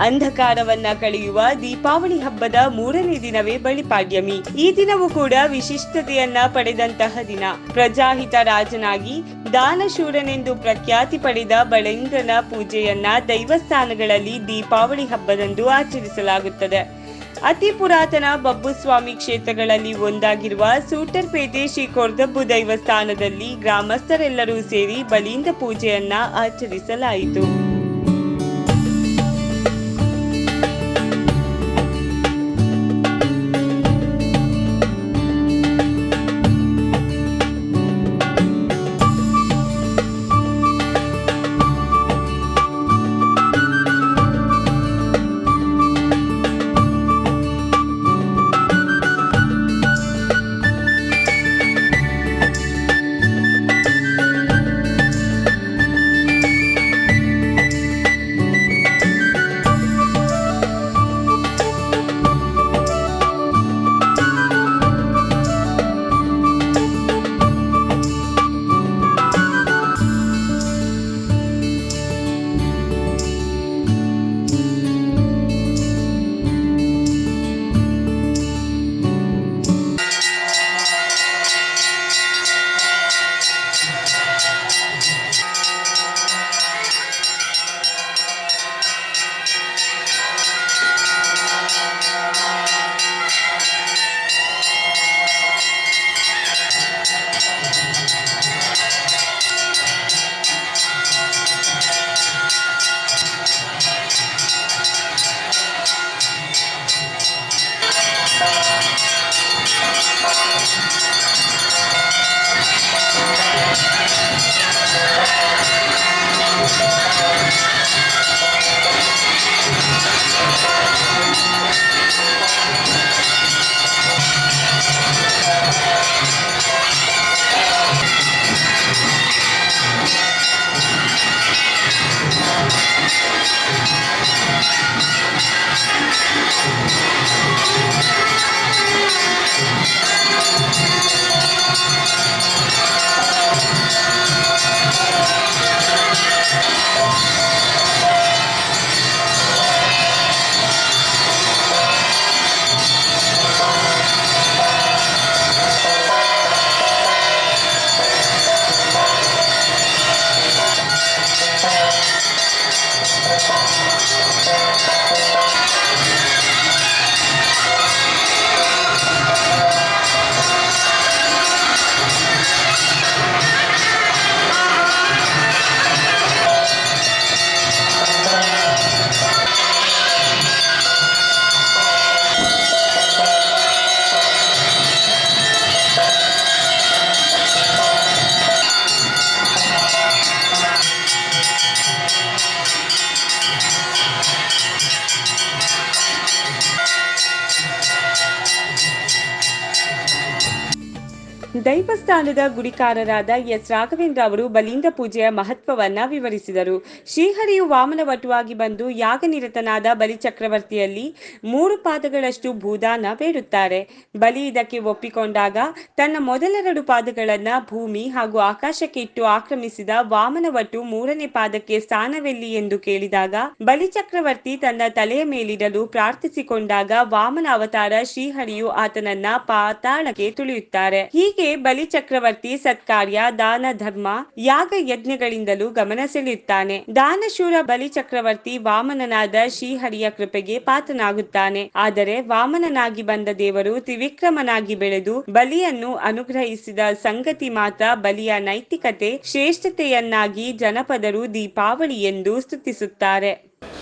ಅಂಧಕಾರವನ್ನ ಕಳೆಯುವ ದೀಪಾವಳಿ ಹಬ್ಬದ 3ನೇ ದಿನವೇ ಬಲಿಪಾಡ್ಯಮಿ. ಈ ದಿನವೂ ಕೂಡ ವಿಶಿಷ್ಟತೆಯನ್ನ ಪಡೆದಂತಹ ದಿನ. ಪ್ರಜಾಹಿತ ರಾಜನಾಗಿ ದಾನಶೂರನೆಂದು ಪ್ರಖ್ಯಾತಿ ಪಡೆದ ಬಲೇಂದ್ರನ ಪೂಜೆಯನ್ನ ದೈವಸ್ಥಾನಗಳಲ್ಲಿ ದೀಪಾವಳಿ ಹಬ್ಬದಂದು ಆಚರಿಸಲಾಗುತ್ತದೆ. ಅತಿ ಪುರಾತನ ಬಬ್ಬುಸ್ವಾಮಿ ಕ್ಷೇತ್ರಗಳಲ್ಲಿ ಒಂದಾಗಿರುವ ಸೂಟರ್ಪೇಟೆ ಶ್ರೀ ಕೊರ್ದಬ್ಬು ದೈವಸ್ಥಾನದಲ್ಲಿ ಗ್ರಾಮಸ್ಥರೆಲ್ಲರೂ ಸೇರಿ ಬಲೀಂದ್ರ ಪೂಜೆಯನ್ನ ಆಚರಿಸಲಾಯಿತು. ದೈವಸ್ಥಾನದ ಗುಡಿಕಾರರಾದ ಎಸ್ ರಾಘವೇಂದ್ರ ಅವರು ಬಲೀಂದ್ರ ಪೂಜೆಯ ಮಹತ್ವವನ್ನ ವಿವರಿಸಿದರು. ಶ್ರೀಹರಿಯು ವಾಮನ ವಟುವಾಗಿ ಬಂದು ಯಾಗನಿರತನಾದ ಬಲಿಚಕ್ರವರ್ತಿಯಲ್ಲಿ 3 ಪಾದಗಳಷ್ಟು ಭೂದಾನ ಬೇಡುತ್ತಾರೆ. ಬಲಿ ಇದಕ್ಕೆ ಒಪ್ಪಿಕೊಂಡಾಗ ತನ್ನ ಮೊದಲೆರಡು ಪಾದಗಳನ್ನ ಭೂಮಿ ಹಾಗೂ ಆಕಾಶಕ್ಕೆ ಇಟ್ಟು ಆಕ್ರಮಿಸಿದ ವಾಮನ ವಟು 3ನೇ ಪಾದಕ್ಕೆ ಸ್ಥಾನವೆಲ್ಲಿ ಎಂದು ಕೇಳಿದಾಗ ಬಲಿಚಕ್ರವರ್ತಿ ತನ್ನ ತಲೆಯ ಮೇಲಿಡಲು ಪ್ರಾರ್ಥಿಸಿಕೊಂಡಾಗ ವಾಮನ ಅವತಾರ ಶ್ರೀಹರಿಯು ಆತನನ್ನ ಪಾತಾಳಕ್ಕೆ ತುಳಿಯುತ್ತಾರೆ. ಹೀಗೆ ಬಲಿಚಕ್ರವರ್ತಿ ಸತ್ಕಾರ್ಯ, ದಾನ, ಧರ್ಮ, ಯಾಗ, ಯಜ್ಞಗಳಿಂದಲೂ ಗಮನ ಸೆಳೆಯುತ್ತಾನೆ. ದಾನಶೂರ ಬಲಿಚಕ್ರವರ್ತಿ ವಾಮನನಾದ ಶ್ರೀಹರಿಯ ಕೃಪೆಗೆ ಪಾತ್ರನಾಗುತ್ತಾನೆ. ಆದರೆ ವಾಮನನಾಗಿ ಬಂದ ದೇವರು ತ್ರಿವಿಕ್ರಮನಾಗಿ ಬೆಳೆದು ಬಲಿಯನ್ನು ಅನುಗ್ರಹಿಸಿದ ಸಂಗತಿ ಮಾತ್ರ ಬಲಿಯ ನೈತಿಕತೆ, ಶ್ರೇಷ್ಠತೆಯನ್ನಾಗಿ ಜನಪದರು ದೀಪಾವಳಿ ಎಂದು ಸ್ತುತಿಸುತ್ತಾರೆ.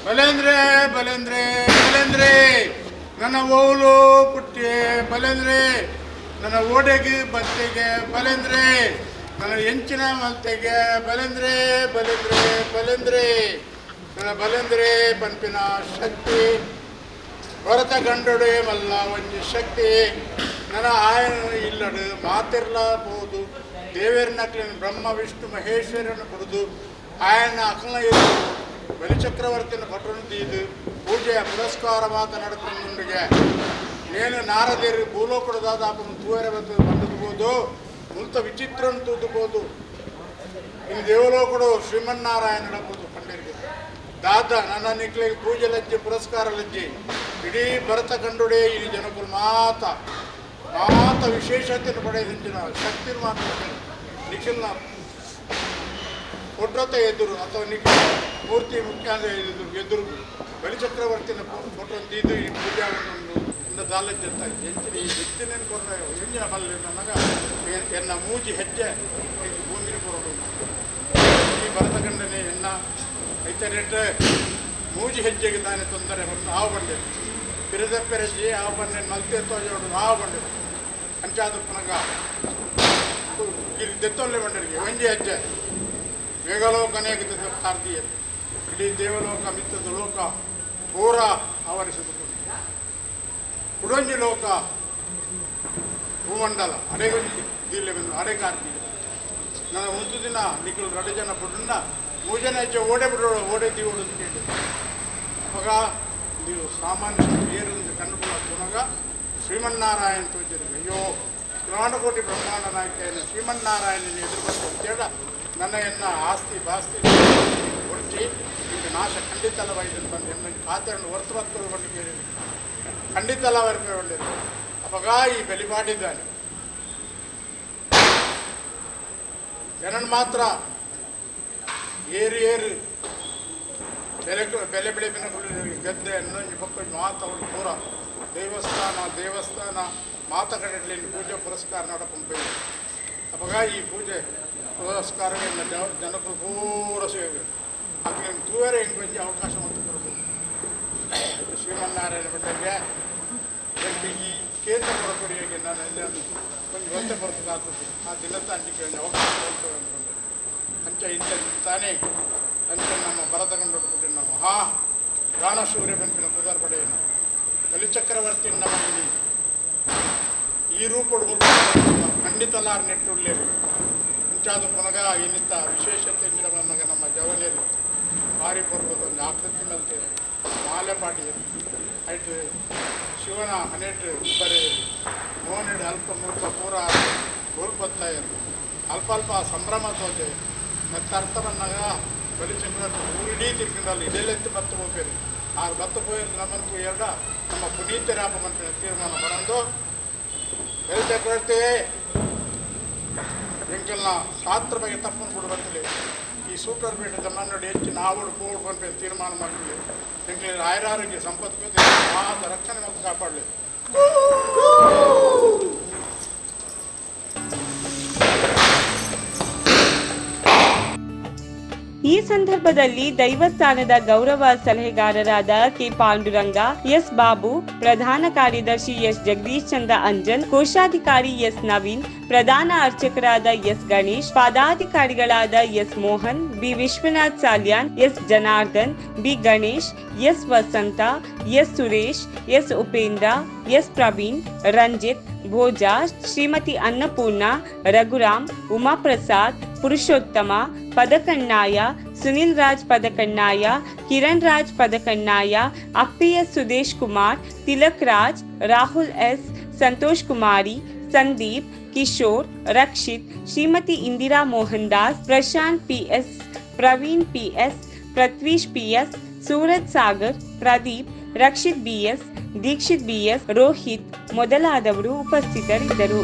ಬಲೇಂದ್ರೆ ಬಲೇಂದ್ರೆ ಬಲೇಂದ್ರೆ ನನ್ನ ಓಲು ಪುಟ್ಟೆ ಬಲೇಂದ್ರೆ ನನ್ನ ಓಡೆಗೆ ಬತ್ತೆಗೆ ಬಲೇಂದ್ರೆ ನನ್ನ ಎಂಚಿನ ಮಲ್ತೆಗೆ ಬಲೇಂದ್ರೆ ಬಲೇಂದ್ರೆ ಬಲೇಂದ್ರೆ ನನ್ನ ಬಲೇಂದ್ರೆ ಪಂಪಿನ ಶಕ್ತಿ ಭರತ ಗಂಡೊಡೆ ಮಲ್ಲ ಒಂಜಿ ಶಕ್ತಿ ನನ್ನ ಆಯನ ಇಲ್ಲಡು ಮಾತಿರ್ಲಬಹುದು ದೇವೇರ್ನಕ್ಲಿನ ಬ್ರಹ್ಮ ವಿಷ್ಣು ಮಹೇಶ್ವರನ ಕುಡಿದು ಆಯನ ಅಕಲ ಇರು ಬಲಿಚಕ್ರವರ್ತಿನ ಪಟ್ಟಣದ ಪೂಜೆಯ ಪುರಸ್ಕಾರ ಮಾತನಾಡುತ್ತೊಂದಿಗೆ నేను నారదేరు భూలోకుడు దాదాపు తూయరవద్దు పండుకోదు ముంత విచిత్రం తూదుకోదు ఇన్ దేవలోకుడు శ్రీమన్నారాయణుడు పండిరికి ದಾದ ನನ್ನ ನಿಕ್ಲಿಗೆ ಪೂಜೆ ಲಜ್ಜೆ ಪುರಸ್ಕಾರ ಲಜ್ಜೆ ಇಡೀ ಭರತ ಕಂಡುಡೆ ಈ ಜನಕ್ಕೂ ಮಾತ ವಿಶೇಷತೆಯನ್ನು ಪಡೆದಿನ ಶಕ್ತಿ ಮಾತ್ರ ನಿಖಿಲ್ನ ಕೊಟ್ರತೆ ಎದುರು ಅಥವಾ ನಿಖಿಲ್ ಮೂರ್ತಿ ಮುಖ್ಯ ಎದುರು ಬಲಿಚಕ್ರವರ್ತಿನ ಕೊಟ್ಟೊಂದು ಈ ಪೂಜಾವನ್ನು ಇಂದ ದಾಲಜ್ಜೆ ಅಂತ ಎಂಚಿನ ಈ ಹೆಚ್ಚಿನ ಕೊರ ಎಂಜಿನ ಬಲ್ಲೆ ನನಗ ಎನ್ನ ಮೂಜಿ ಹೆಜ್ಜೆ ಭೂಮಿನ ಕೊರಡು ಈ ಭರತ ಕಂಡನೆ ಎನ್ನ ಐತನೆಟ್ ಮೂಜಿ ಹೆಜ್ಜೆಗೆ ತಾನೇ ತೊಂದರೆ ಬಂದು ಹಾವು ಬಂಡೆ ಪಿರದಪ್ಪೆರಜ್ಜಿ ಹಾವು ಬಂಡೆ ಮಲ್ತೆ ತೋಜೋಡು ಹಾವು ಬಂಡೆ ಅಂಚಾದ ಪುನಗ ದೆತ್ತೊಲ್ಲೆ ಬಂಡರಿಗೆ ಒಂಜಿ ಹೆಜ್ಜೆ ಮೇಘಲೋಕ ಅನೇಕ ಕಾರ್ದಿಯ ಇಡೀ ದೇವಲೋಕ ಮಿತ್ತದ ಲೋಕ ಪೂರ ಆವರಿಸಿದುಕೊಂಡು ಉಡೊಂಜಿ ಲೋಕ ಭೂಮಂಡಲ ಅಡೆಗೊಂಜಿ ದಿಲ್ಲೆ ಬಂದು ಅಡೆ ಕಾರ್ದಿಯ ನನ್ನ ಒಂದು ದಿನ ನಿಖಿಲ್ ರಡೆ ಜನ ಬಿಡನ್ನ ಮೂಜನ ಹೆಜ್ಜೆ ಓಡೆ ಬಿಡೋಳು ಓಡೆ ದೀವೋಡು ಅಂತ ಕೇಳಿ ಅವಾಗ ನೀವು ಸಾಮಾನ್ಯ ಬೇರೊಂದು ಕಂಡುಕೊಳ್ಳ ಪುನಗ ಶ್ರೀಮನ್ನಾರಾಯಣ ತೋಚಿರಿಗೆ ಅಯ್ಯೋ ಕೋಟಿ ಬ್ರಹ್ಮಾಂಡ ನಾಯಕ ಶ್ರೀಮನ್ನಾರಾಯಣನ ಎದುರು ಬಂದು ಅಂತೇಳ ನನ್ನ ಆಸ್ತಿ ಬಾಸ್ತಿ ಹೊರಚಿ ಈಗ ನಾಶ ಖಂಡಿತಲ್ಲವಾಯಿತು ಬಂದು ಎನ್ನ ಖಾತೆಯನ್ನು ಹೊರತು ಬರ್ತದೆ ಬಂದು ಕೇಳಿ ಖಂಡಿತಲ್ಲ ವರ್ಪೆ ಒಳ್ಳೆಯದು ಅವಾಗ ಈ ಬಲಿಪಾಡಿದ್ದಾನೆ ಜನನ್ ಮಾತ್ರ ಏರು ಬೆಲೆ ಬೆಳೆಪಿನ ಗದ್ದೆ ಅನ್ನೊಂದು ಪಕ್ಕ ಮಾತವರು ಪೂರ ದೇವಸ್ಥಾನ ಮಾತುಕಡೆ ಪೂಜೆ ಪುರಸ್ಕಾರ ನಡಪಂಪೆ ಅವಾಗ ಈ ಪೂಜೆ ಪುರಸ್ಕಾರ ಜನಕ್ಕೂ ಪೂರ ಸೇವೆ ಅದಕ್ಕೆ ತೂವರೆ ಹೆಂಗೆ ಬಂದು ಅವಕಾಶ ಮತ್ತು ಕೊಡಬಹುದು ಶ್ರೀಮನ್ನಾರಾಯಣ ಬೆಟ್ಟಕ್ಕೆ ಈ ಕೇಂದ್ರ ಕೊಡಕೊಡಿಯಾಗಿ ನಾನು ಎಲ್ಲ ಒಂದು ಹೊತ್ತೆ ಬರ್ತದಾಗ್ತದೆ ಆ ದಿನದ ಅಂಜಿಕೆ ಒಂದು ಅವಕಾಶ ಕೊಡ್ತೇವೆ ಅಂದ್ಕೊಂಡು ಅಂಚ ಇಂಥ ತಾನೇ ಅಂಚ ನಮ್ಮ ಭರತ ಕಂಡುಬಿಟ್ಟು ನಾವು ಗಾನ ಸೂರ್ಯ ಬೆಂಪಿನ ಪುದರ್ ಪಡೆಯನ್ನು ಬಲಿಚಕ್ರವರ್ತಿ ನಮ್ಮ ಇಲ್ಲಿ ಈ ರೂಪಡು ಖಂಡಿತಲಾರು ನೆಟ್ಟುಳ್ಳೇವು ಮುಂಚಾದ ಪುನಗ ಇನ್ನಿತ್ತ ವಿಶೇಷತೆ ನಮಗೆ ನಮ್ಮ ಜವಲಿಯಲ್ಲಿ ಭಾರಿ ಬರ್ಬೋದು ಒಂದು ಆಕೃತಿ ಮಲ್ತೆ ಮಾಲೆ ಪಾಟಿ ಐಟು ಶಿವನ ಹನೆಟ್ಟು ಬರೀ ಮೋನಿಡು ಅಲ್ಪ ಮುಲ್ಪ ಪೂರ ಗೋಲ್ಪತ್ತಾಯಿರು ಅಲ್ಪ ಸಂಭ್ರಮ ತೋತೆ ಮತ್ತು ಅರ್ಥ ಬಂದಾಗ ಬಲಿಚಕ್ರವರ್ತಿ ಊರಿಡೀ ತಿರ್ಕೊಂಡಲ್ಲಿ ಇದೆಲ್ಲೆತ್ತು ಬತ್ತು ಹೋಗ್ಬೇರು ಆ ಬತ್ತು ಹೋಗಿರು ನಮ್ಮಂತೂ ಎರಡ ನಮ್ಮ ಪುನೀತರಾಪ ಮಂತ್ರಿನ ತೀರ್ಮಾನ ಬರಂದು ಬಲಿಚಕ್ರವರ್ತಿ ಎಂಕಲ್ನ ಶಾಸ್ತ್ರ ಬಗ್ಗೆ ತಪ್ಪನ್ನು ಕೊಡ್ಬರ್ತಿಲ್ಲ ಈ ಸೂಟರ್ ಬೇಟ ತಮ್ಮನ್ನೋಡಿ ಹೆಚ್ಚು ನಾವು ಕೋಡ್ಕೊಂಡು ತೀರ್ಮಾನ ಮಾಡ್ತೀವಿ ಎಂಕಲ್ ಆಯುರಾರೋಗ್ಯ ಸಂಪತ್ತು ಮಾತ ರಕ್ಷಣೆ ಮತ್ತು ಕಾಪಾಡಲಿ. ಈ ಸಂದರ್ಭದಲ್ಲಿ ದೈವಸ್ಥಾನದ ಗೌರವ ಸಲಹೆಗಾರರಾದ ಕೆ ಪಾಂಡುರಂಗ, ಎಸ್ ಬಾಬು, ಪ್ರಧಾನ ಕಾರ್ಯದರ್ಶಿ ಎಸ್ ಜಗದೀಶ್ ಚಂದ್ರ ಅಂಜನ್, ಕೋಶಾಧಿಕಾರಿ ಎಸ್ ನವೀನ್, ಪ್ರಧಾನ ಅರ್ಚಕರಾದ ಎಸ್ ಗಣೇಶ್, ಪದಾಧಿಕಾರಿಗಳಾದ S Mohan, B Vishwanath Salian, S Janardhan, B Ganesh, S Vasantha, S Suresh, S Upendra, S Praveen, Ranjith, Bhoja, Shrimati Annapurna, Raghuram, Umaprasad, Purushottama, Padakannaya, Sunil Raj Padakannaya, Kiran Raj Padakannaya, ಅಪ್ಪಿಎಸ್ Sudesh Kumar, Tilak Raj, Rahul S, Santosh Kumari, Sandeep, Kishore, Rakshith, Shrimati Indira Mohan Das, Prashanth PS, Praveen PS, Prithvish PS, Suraj Sagar, Pradeep, Rakshith BS, Dikshith BS, Rohith ಮೊದಲಾದವರು ಉಪಸ್ಥಿತರಿದ್ದರು.